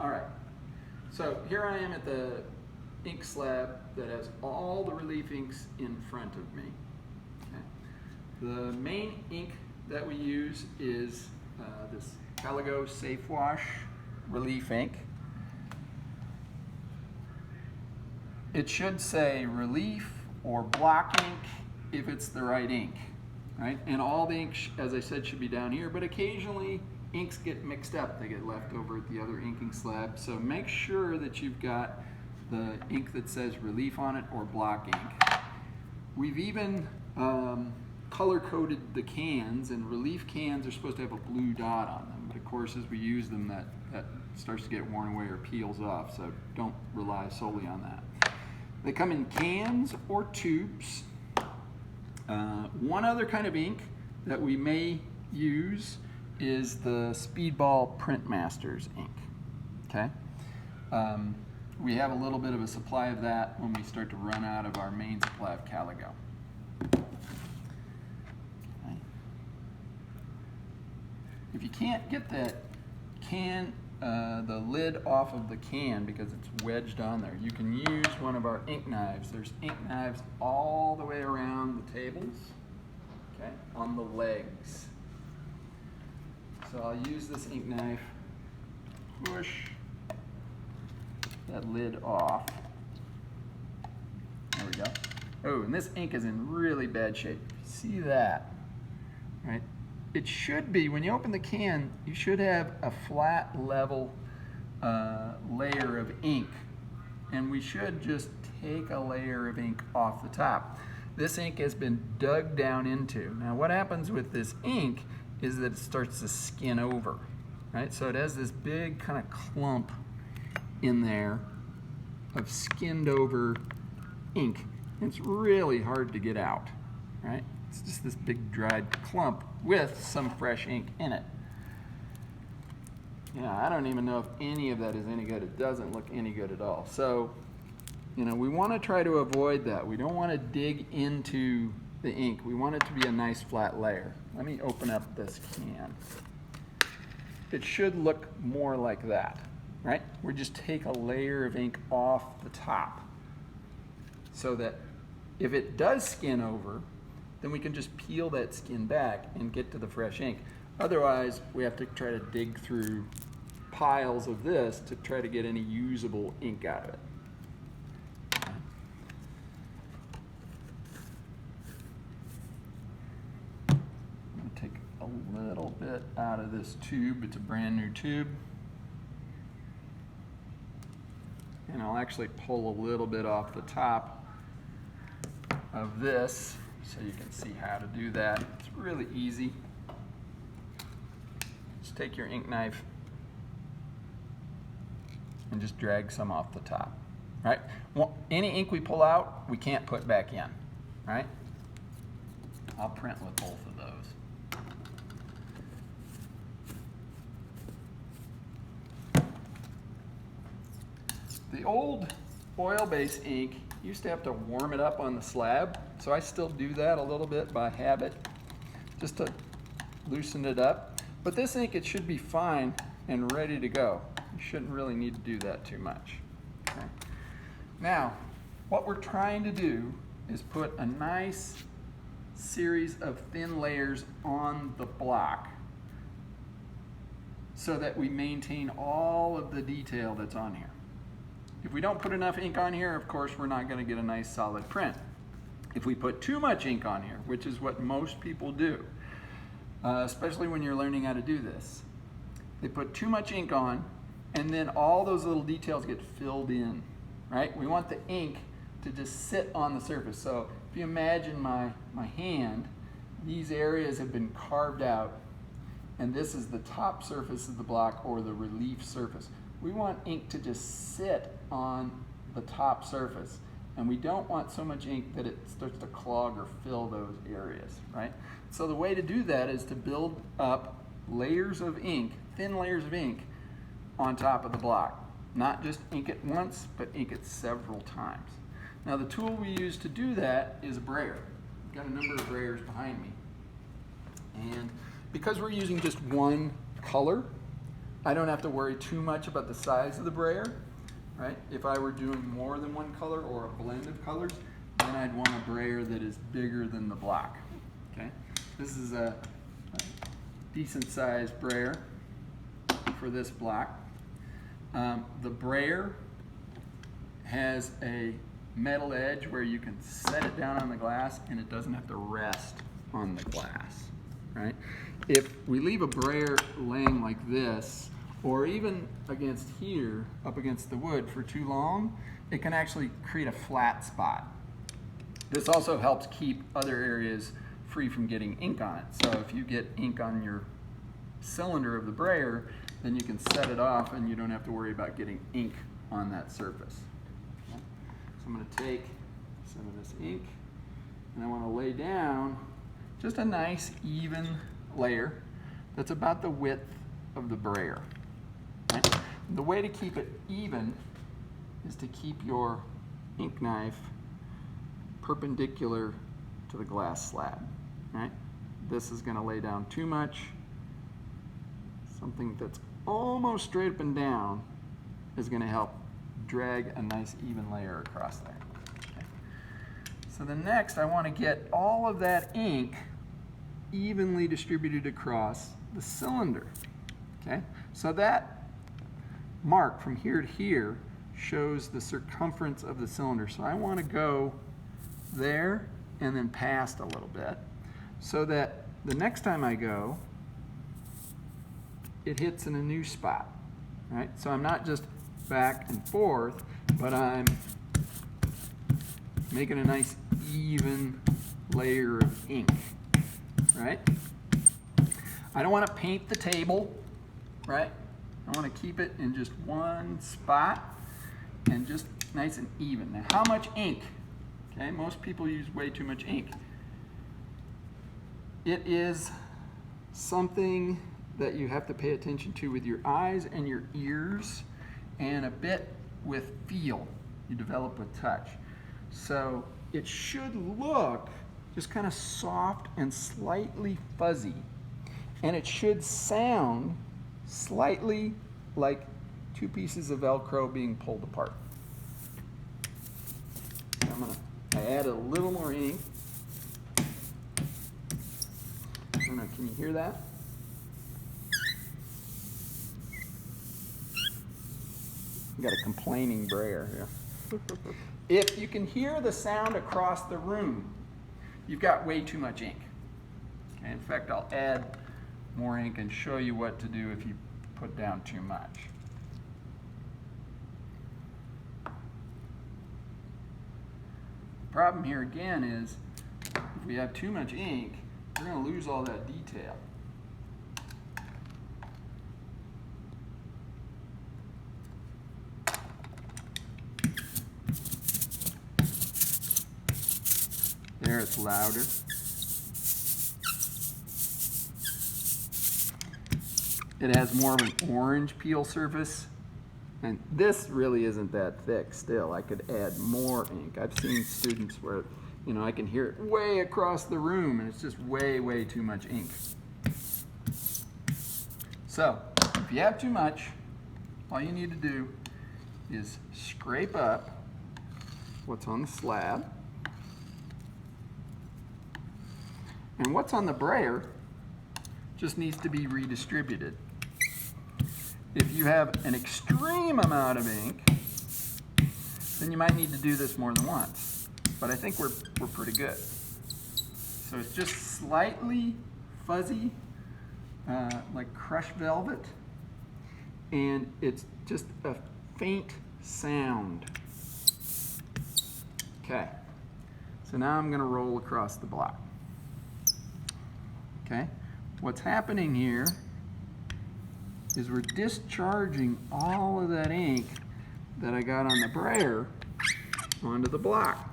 All right, so here I am at the ink slab that has all the relief inks in front of me. Okay. The main ink that we use is this Caligo Safe Wash relief ink. It should say relief or block ink if it's the right ink, right? And all the ink, as I said, should be down here, but occasionally inks get mixed up. They get left over at the other inking slab. So make sure that you've got the ink that says relief on it or block ink. We've even color-coded the cans, and relief cans are supposed to have a blue dot on them. But of course, as we use them, that starts to get worn away or peels off, so don't rely solely on that. They come in cans or tubes. One other kind of ink that we may use is the Speedball Printmasters ink. Okay, we have a little bit of a supply of that when we start to run out of our main supply of Caligo. Okay. If you can't get that can, the lid off of the can because it's wedged on there, you can use one of our ink knives. There's ink knives all the way around the tables, okay, on the legs. So I'll use this ink knife, push that lid off. There we go. Oh, and this ink is in really bad shape. See that, right? It should be, when you open the can, you should have a flat, level layer of ink. And we should just take a layer of ink off the top. This ink has been dug down into. Now what happens with this ink is that it starts to skin over, right? So it has this big kind of clump in there of skinned over ink. It's really hard to get out, right? It's just this big dried clump with some fresh ink in it. Yeah, I don't even know if any of that is any good. It doesn't look any good at all. So, you know, we want to try to avoid that. We don't want to dig into the ink. We want it to be a nice flat layer. Let me open up this can. It should look more like that, right? We just take a layer of ink off the top so that if it does skin over, then we can just peel that skin back and get to the fresh ink. Otherwise, we have to try to dig through piles of this to try to get any usable ink out of it. I'm going to take a little bit out of this tube. It's a brand new tube. And I'll actually pull a little bit off the top of this so you can see how to do that. It's really easy. Just take your ink knife and just drag some off the top, right? Well, any ink we pull out, we can't put back in, right? I'll print with both of those. The old oil-based ink used to have to warm it up on the slab, so I still do that a little bit by habit, just to loosen it up. But this ink, it should be fine and ready to go. You shouldn't really need to do that too much. Okay. Now, what we're trying to do is put a nice series of thin layers on the block so that we maintain all of the detail that's on here. If we don't put enough ink on here, of course, we're not going to get a nice solid print. If we put too much ink on here, which is what most people do, especially when you're learning how to do this, they put too much ink on, and then all those little details get filled in, right? We want the ink to just sit on the surface. So if you imagine my hand, these areas have been carved out, and this is the top surface of the block or the relief surface. We want ink to just sit on the top surface, and we don't want so much ink that it starts to clog or fill those areas, right? So the way to do that is to build up layers of ink, thin layers of ink, on top of the block. Not just ink it once, but ink it several times. Now the tool we use to do that is a brayer. I've got a number of brayers behind me. And because we're using just one color, I don't have to worry too much about the size of the brayer, right? If I were doing more than one color or a blend of colors, then I'd want a brayer that is bigger than the block, okay? This is a decent sized brayer for this block. The brayer has a metal edge where you can set it down on the glass and it doesn't have to rest on the glass, right? If we leave a brayer laying like this, or even against here, up against the wood for too long, it can actually create a flat spot. This also helps keep other areas free from getting ink on it. So if you get ink on your cylinder of the brayer, then you can set it off and you don't have to worry about getting ink on that surface. Okay. So I'm going to take some of this ink and I want to lay down just a nice even layer that's about the width of the brayer. Right? The way to keep it even is to keep your ink knife perpendicular to the glass slab. Right? This is going to lay down too much. Something that's almost straight up and down is going to help drag a nice even layer across there. Okay. So then next I want to get all of that ink evenly distributed across the cylinder. Okay? So that mark from here to here shows the circumference of the cylinder. So I want to go there and then past a little bit so that the next time I go, it hits in a new spot, right? So I'm not just back and forth, but I'm making a nice even layer of ink, right? I don't want to paint the table, right? I want to keep it in just one spot and just nice and even. Now, how much ink? Okay, most people use way too much ink. It is something that you have to pay attention to with your eyes and your ears and a bit with feel you develop with touch. So it should look just kind of soft and slightly fuzzy, and it should sound slightly like two pieces of Velcro being pulled apart. I add a little more ink. I don't know, can you hear that? Got a complaining brayer here. If you can hear the sound across the room, you've got way too much ink. Okay, in fact, I'll add more ink and show you what to do if you put down too much. The problem here again is if we have too much ink, we're going to lose all that detail. There, it's louder. It has more of an orange peel surface. And this really isn't that thick still. I could add more ink. I've seen students where, you know, I can hear it way across the room and it's just way, way too much ink. So, if you have too much, all you need to do is scrape up what's on the slab. And what's on the brayer just needs to be redistributed. If you have an extreme amount of ink, then you might need to do this more than once. But I think we're pretty good. So it's just slightly fuzzy, like crushed velvet, and it's just a faint sound. Okay, so now I'm going to roll across the block. Okay, what's happening here is we're discharging all of that ink that I got on the brayer onto the block.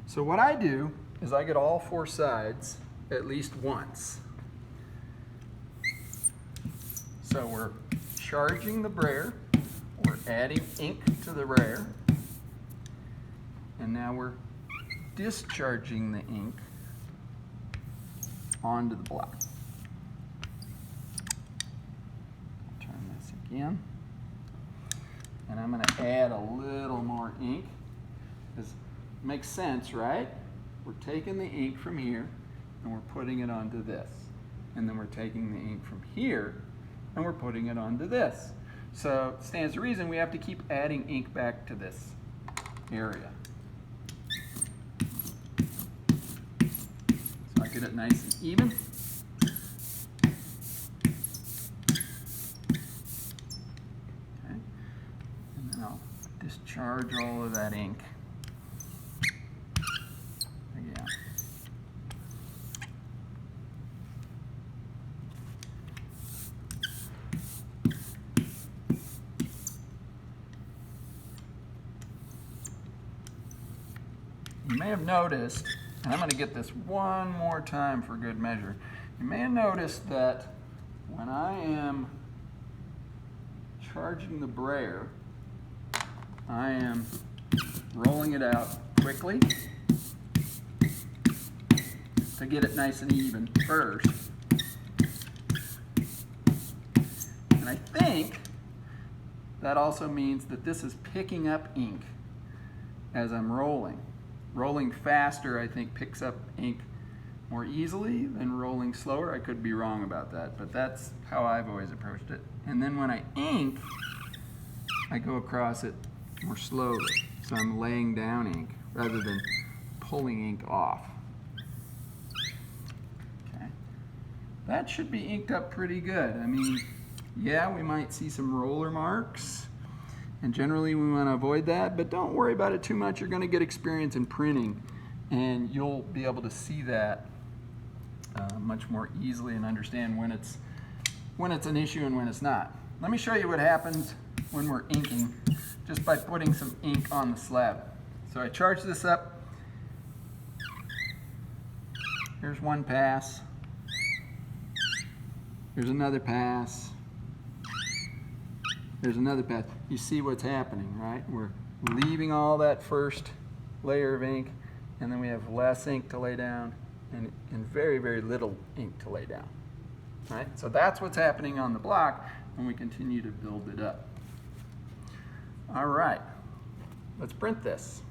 So what I do is I get all four sides at least once. So we're charging the brayer, we're adding ink to the brayer, and now we're discharging the ink onto the block. again. And I'm going to add a little more ink. This makes sense, right? We're taking the ink from here and we're putting it onto this. And then we're taking the ink from here and we're putting it onto this. So it stands to reason we have to keep adding ink back to this area. So I get it nice and even. Discharge all of that ink. Again. You may have noticed, and I'm going to get this one more time for good measure, you may have noticed that when I am charging the brayer, I am rolling it out quickly to get it nice and even first. And I think that also means that this is picking up ink as I'm rolling. Rolling faster, I think, picks up ink more easily than rolling slower. I could be wrong about that, but that's how I've always approached it. And then when I ink, I go across it more slowly. So I'm laying down ink rather than pulling ink off. Okay. That should be inked up pretty good. I mean, yeah, we might see some roller marks, and generally we want to avoid that, but don't worry about it too much. You're going to get experience in printing, and you'll be able to see that much more easily and understand when it's an issue and when it's not. Let me show you what happens when we're inking just by putting some ink on the slab. So I charge this up. Here's one pass. Here's another pass. There's another pass. You see what's happening, right? We're leaving all that first layer of ink, and then we have less ink to lay down and very, very little ink to lay down, right? So that's what's happening on the block when we continue to build it up. All right, let's print this.